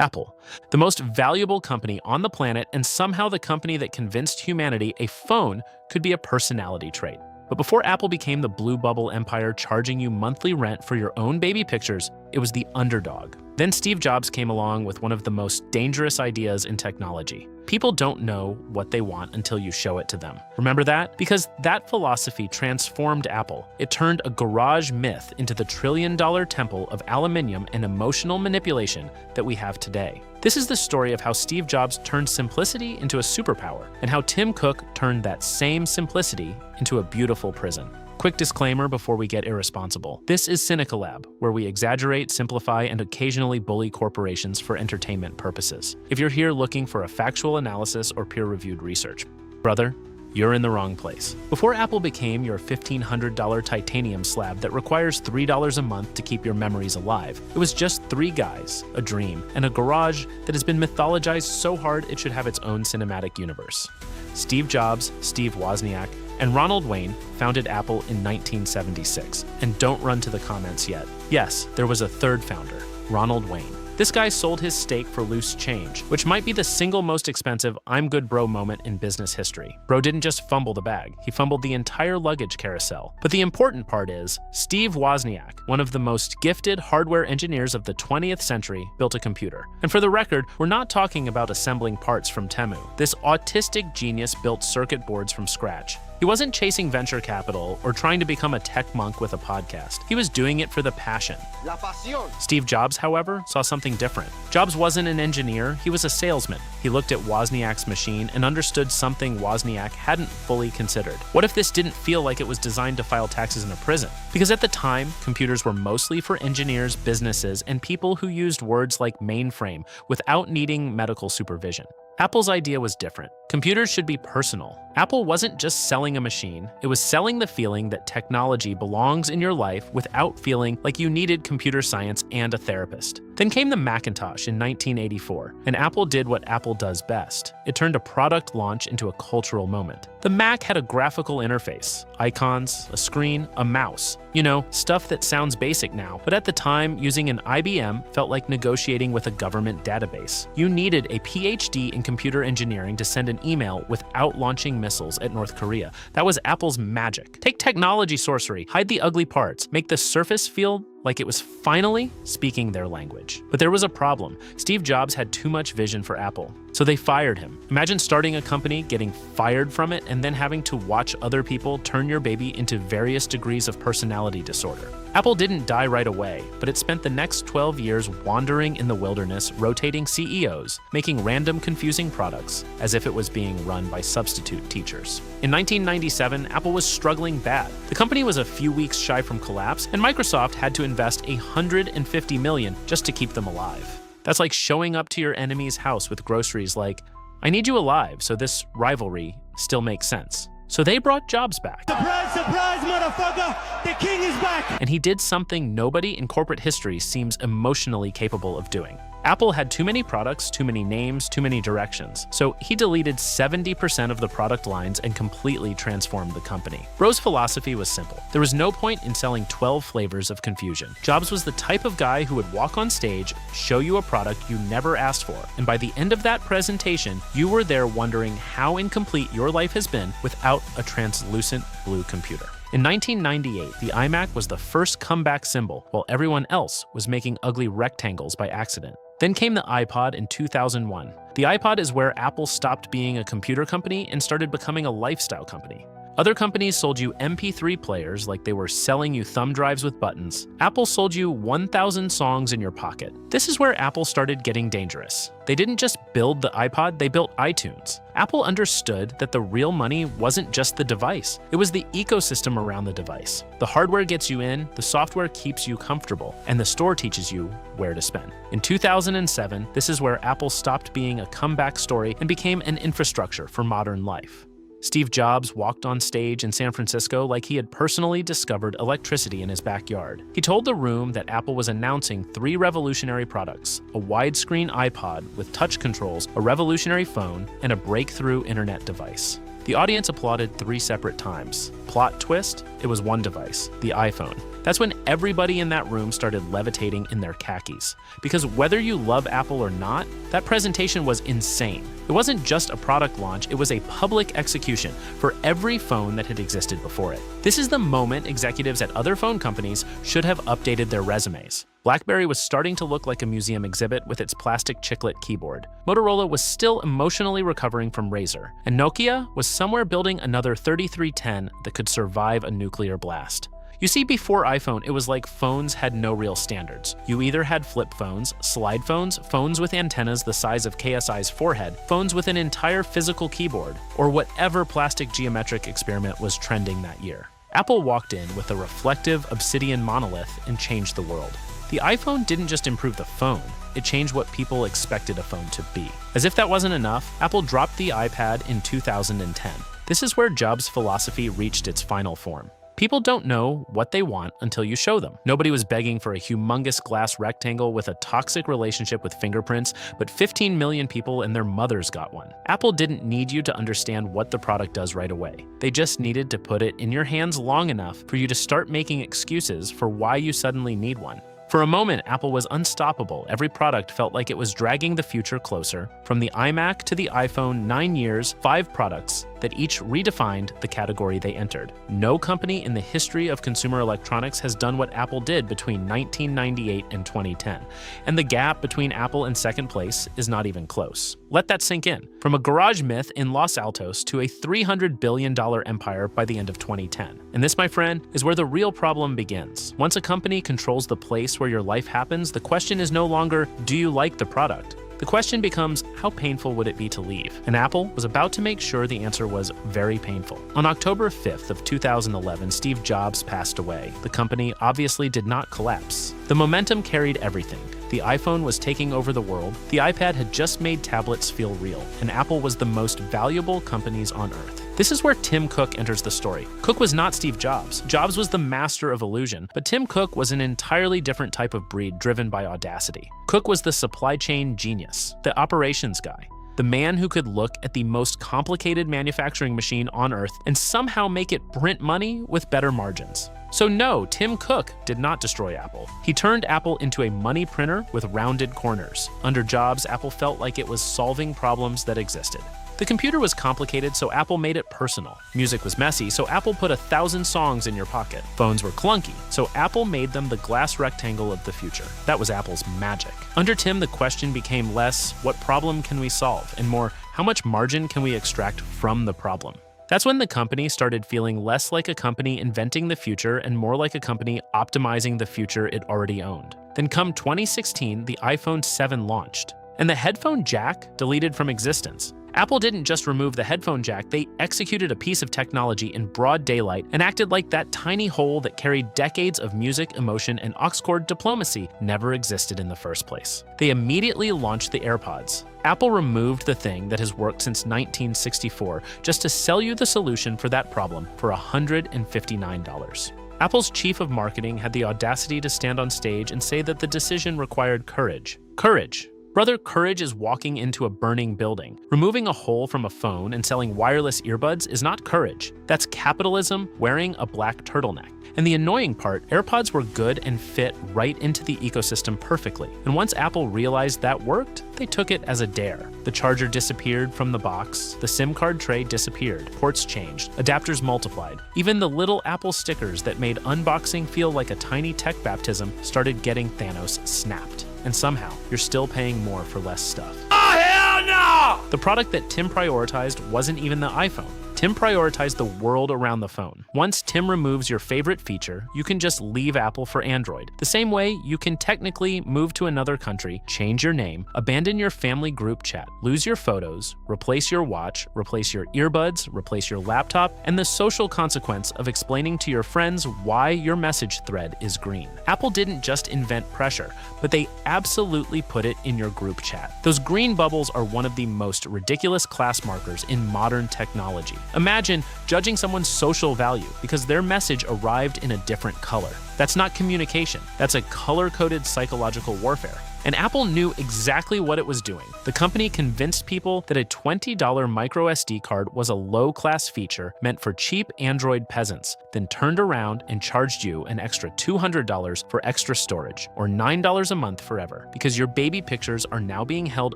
Apple, the most valuable company on the planet and somehow the company that convinced humanity a phone could be a personality trait. But before Apple became the blue bubble empire charging you monthly rent for your own baby pictures, it was the underdog. Then Steve Jobs came along with one of the most dangerous ideas in technology. People don't know what they want until you show it to them. Remember that? Because that philosophy transformed Apple. It turned a garage myth into the trillion-dollar temple of aluminium and emotional manipulation that we have today. This is the story of how Steve Jobs turned simplicity into a superpower, and how Tim Cook turned that same simplicity into a beautiful prison. Quick disclaimer before we get irresponsible. This is CynicaLab, where we exaggerate, simplify, and occasionally bully corporations for entertainment purposes. If you're here looking for a factual analysis or peer-reviewed research, brother, you're in the wrong place. Before Apple became your $1,500 titanium slab that requires $3 a month to keep your memories alive, it was just three guys, a dream, and a garage that has been mythologized so hard it should have its own cinematic universe. Steve Jobs, Steve Wozniak, and Ronald Wayne founded Apple in 1976. And don't run to the comments yet. Yes, there was a third founder, Ronald Wayne. This guy sold his stake for loose change, which might be the single most expensive I'm good bro moment in business history. Bro didn't just fumble the bag, he fumbled the entire luggage carousel. But the important part is, Steve Wozniak, one of the most gifted hardware engineers of the 20th century, built a computer. And for the record, we're not talking about assembling parts from Temu. This autistic genius built circuit boards from scratch. He wasn't chasing venture capital or trying to become a tech monk with a podcast. He was doing it for the passion. La pasión. Steve Jobs, however, saw something different. Jobs wasn't an engineer, he was a salesman. He looked at Wozniak's machine and understood something Wozniak hadn't fully considered. What if this didn't feel like it was designed to file taxes in a prison? Because at the time, computers were mostly for engineers, businesses, and people who used words like mainframe without needing medical supervision. Apple's idea was different. Computers should be personal. Apple wasn't just selling a machine, it was selling the feeling that technology belongs in your life without feeling like you needed computer science and a therapist. Then came the Macintosh in 1984, and Apple did what Apple does best. It turned a product launch into a cultural moment. The Mac had a graphical interface, icons, a screen, a mouse. You know, stuff that sounds basic now, but at the time, using an IBM felt like negotiating with a government database. You needed a PhD in computer engineering to send an email without launching missiles at North Korea. That was Apple's magic. Take technology sorcery, hide the ugly parts, make the Surface feel like it was finally speaking their language. But there was a problem. Steve Jobs had too much vision for Apple, so they fired him. Imagine starting a company, getting fired from it, and then having to watch other people turn your baby into various degrees of personality disorder. Apple didn't die right away, but it spent the next 12 years wandering in the wilderness, rotating CEOs, making random confusing products as if it was being run by substitute teachers. In 1997, Apple was struggling bad. The company was a few weeks shy from collapse, and Microsoft had to invest $150 million just to keep them alive. That's like showing up to your enemy's house with groceries like, I need you alive, so this rivalry still makes sense. So they brought Jobs back. Surprise, surprise, motherfucker! The king is back! And he did something nobody in corporate history seems emotionally capable of doing. Apple had too many products, too many names, too many directions. So he deleted 70% of the product lines and completely transformed the company. Bro's philosophy was simple. There was no point in selling 12 flavors of confusion. Jobs was the type of guy who would walk on stage, show you a product you never asked for, and by the end of that presentation, you were there wondering how incomplete your life has been without a translucent blue computer. In 1998, the iMac was the first comeback symbol, while everyone else was making ugly rectangles by accident. Then came the iPod in 2001. The iPod is where Apple stopped being a computer company and started becoming a lifestyle company. Other companies sold you MP3 players like they were selling you thumb drives with buttons. Apple sold you 1,000 songs in your pocket. This is where Apple started getting dangerous. They didn't just build the iPod, they built iTunes. Apple understood that the real money wasn't just the device, it was the ecosystem around the device. The hardware gets you in, the software keeps you comfortable, and the store teaches you where to spend. In 2007, this is where Apple stopped being a comeback story and became an infrastructure for modern life. Steve Jobs walked on stage in San Francisco like he had personally discovered electricity in his backyard. He told the room that Apple was announcing 3 revolutionary products: a widescreen iPod with touch controls, a revolutionary phone, and a breakthrough internet device. The The audience applauded 3 separate times. Plot twist, it was one device, the iPhone. That's when everybody in that room started levitating in their khakis. Because whether you love Apple or not, that presentation was insane. It wasn't just a product launch, it was a public execution for every phone that had existed before it. This is the moment executives at other phone companies should have updated their resumes. BlackBerry was starting to look like a museum exhibit with its plastic chiclet keyboard. Motorola was still emotionally recovering from Razr. And Nokia was somewhere building another 3310 that could survive a nuclear blast. You see, before iPhone, it was like phones had no real standards. You either had flip phones, slide phones, phones with antennas the size of KSI's forehead, phones with an entire physical keyboard, or whatever plastic geometric experiment was trending that year. Apple walked in with a reflective obsidian monolith and changed the world. The iPhone didn't just improve the phone, it changed what people expected a phone to be. As if that wasn't enough, Apple dropped the iPad in 2010. This is where Jobs' philosophy reached its final form. People don't know what they want until you show them. Nobody was begging for a humongous glass rectangle with a toxic relationship with fingerprints, but 15 million people and their mothers got one. Apple didn't need you to understand what the product does right away. They just needed to put it in your hands long enough for you to start making excuses for why you suddenly need one. For a moment, Apple was unstoppable. Every product felt like it was dragging the future closer. From the iMac to the iPhone, 9 years, 5 products that each redefined the category they entered. No company in the history of consumer electronics has done what Apple did between 1998 and 2010. And the gap between Apple and second place is not even close. Let that sink in. From a garage myth in Los Altos to a $300 billion empire by the end of 2010. And this, my friend, is where the real problem begins. Once a company controls the place where your life happens, the question is no longer, do you like the product? The question becomes, how painful would it be to leave? And Apple was about to make sure the answer was very painful. On October 5th of 2011, Steve Jobs passed away. The company obviously did not collapse. The momentum carried everything. The iPhone was taking over the world, the iPad had just made tablets feel real, and Apple was the most valuable companies on earth. This is where Tim Cook enters the story. Cook was not Steve Jobs. Jobs was the master of illusion, but Tim Cook was an entirely different type of breed driven by audacity. Cook was the supply chain genius, the operations guy, the man who could look at the most complicated manufacturing machine on earth and somehow make it print money with better margins. So no, Tim Cook did not destroy Apple. He turned Apple into a money printer with rounded corners. Under Jobs, Apple felt like it was solving problems that existed. The computer was complicated, so Apple made it personal. Music was messy, so Apple put 1,000 songs in your pocket. Phones were clunky, so Apple made them the glass rectangle of the future. That was Apple's magic. Under Tim, the question became less, what problem can we solve? And more, how much margin can we extract from the problem? That's when the company started feeling less like a company inventing the future and more like a company optimizing the future it already owned. Then come 2016, the iPhone 7 launched, and the headphone jack deleted from existence. Apple didn't just remove the headphone jack, they executed a piece of technology in broad daylight and acted like that tiny hole that carried decades of music, emotion, and aux cord diplomacy never existed in the first place. They immediately launched the AirPods. Apple removed the thing that has worked since 1964 just to sell you the solution for that problem for $159. Apple's chief of marketing had the audacity to stand on stage and say that the decision required courage. Courage. Brother, courage is walking into a burning building. Removing a hole from a phone and selling wireless earbuds is not courage. That's capitalism wearing a black turtleneck. And the annoying part, AirPods were good and fit right into the ecosystem perfectly. And once Apple realized that worked, they took it as a dare. The charger disappeared from the box, the SIM card tray disappeared, ports changed, adapters multiplied. Even the little Apple stickers that made unboxing feel like a tiny tech baptism started getting Thanos snapped. And somehow, you're still paying more for less stuff. Oh, hell no! The product that Tim prioritized wasn't even the iPhone. Tim prioritized the world around the phone. Once Tim removes your favorite feature, you can just leave Apple for Android. The same way you can technically move to another country, change your name, abandon your family group chat, lose your photos, replace your watch, replace your earbuds, replace your laptop, and the social consequence of explaining to your friends why your message thread is green. Apple didn't just invent pressure, but they absolutely put it in your group chat. Those green bubbles are one of the most ridiculous class markers in modern technology. Imagine judging someone's social value because their message arrived in a different color. That's not communication. That's a color-coded psychological warfare. And Apple knew exactly what it was doing. The company convinced people that a $20 micro SD card was a low-class feature meant for cheap Android peasants, then turned around and charged you an extra $200 for extra storage, or $9 a month forever, because your baby pictures are now being held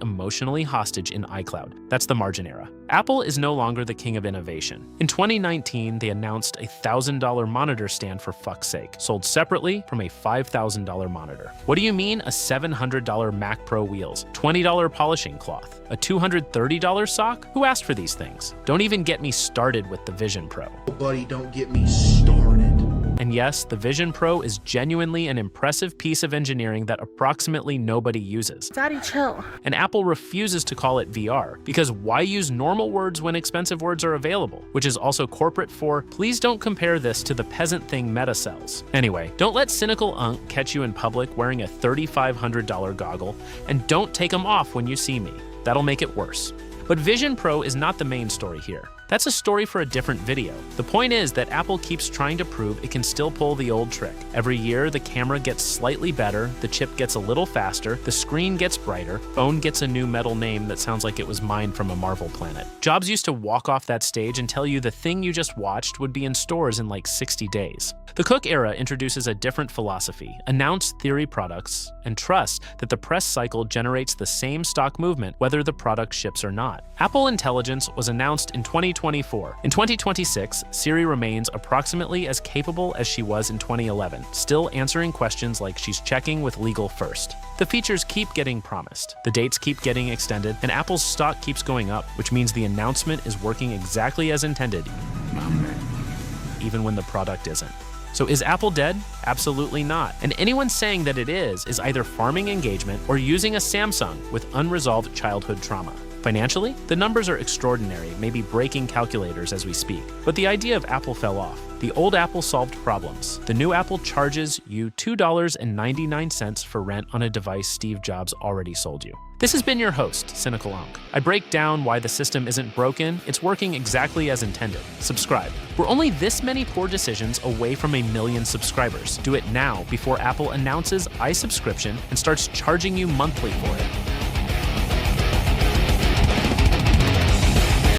emotionally hostage in iCloud. That's the margin era. Apple is no longer the king of innovation. In 2019, they announced a $1,000 monitor stand for fuck's sake, sold separately from a $5,000 monitor. What do you mean a $700 Mac Pro wheels, $20 polishing cloth, a $230 sock? Who asked for these things? Don't even get me started with the Vision Pro. Buddy, don't get me started. And yes, the Vision Pro is genuinely an impressive piece of engineering that approximately nobody uses. Daddy, chill. And Apple refuses to call it VR, because why use normal words when expensive words are available? Which is also corporate for, please don't compare this to the peasant thing Meta sells. Anyway, don't let cynical Unk catch you in public wearing a $3,500 goggle, and don't take them off when you see me. That'll make it worse. But Vision Pro is not the main story here. That's a story for a different video. The point is that Apple keeps trying to prove it can still pull the old trick. Every year, the camera gets slightly better, the chip gets a little faster, the screen gets brighter, phone gets a new metal name that sounds like it was mined from a Marvel planet. Jobs used to walk off that stage and tell you the thing you just watched would be in stores in like 60 days. The Cook era introduces a different philosophy: announce theory products and trust that the press cycle generates the same stock movement whether the product ships or not. Apple Intelligence was announced in 2024. In 2026, Siri remains approximately as capable as she was in 2011, still answering questions like she's checking with legal first. The features keep getting promised, the dates keep getting extended, and Apple's stock keeps going up, which means the announcement is working exactly as intended, even when the product isn't. So is Apple dead? Absolutely not. And anyone saying that it is either farming engagement or using a Samsung with unresolved childhood trauma. Financially, the numbers are extraordinary, maybe breaking calculators as we speak. But the idea of Apple fell off. The old Apple solved problems. The new Apple charges you $2.99 for rent on a device Steve Jobs already sold you. This has been your host, Cynical Unk. I break down why the system isn't broken, it's working exactly as intended. Subscribe. We're only this many poor decisions away from 1 million subscribers. Do it now before Apple announces iSubscription and starts charging you monthly for it.